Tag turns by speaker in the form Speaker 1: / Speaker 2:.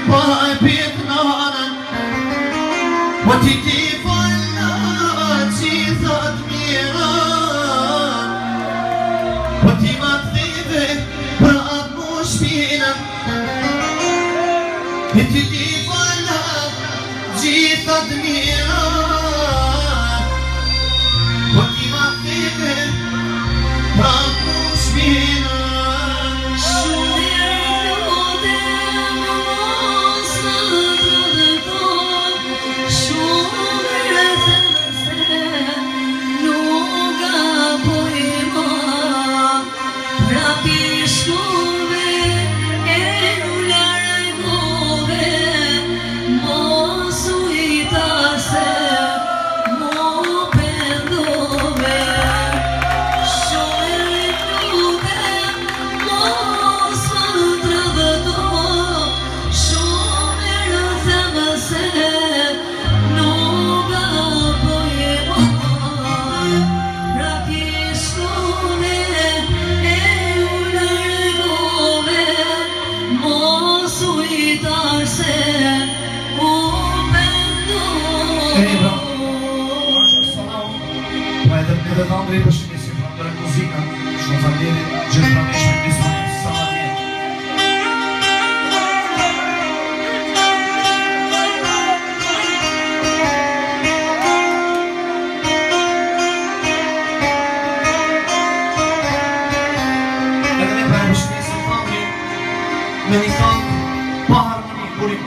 Speaker 1: pa e pit nanën, po ti falna gjithat mira, po ti ma ktheve prap mu shpinën, e ti falna gjithat mira, po ti ma ktheve prap mu shpinën.
Speaker 2: Dhe të Andrej për shqinisim për ndërën muzika, shumë familje, gjithë pra nishme në disonit sa ma djetë. Edhe ne pra e për shqinisim për Andrej me një këngë pa harmoni, burim.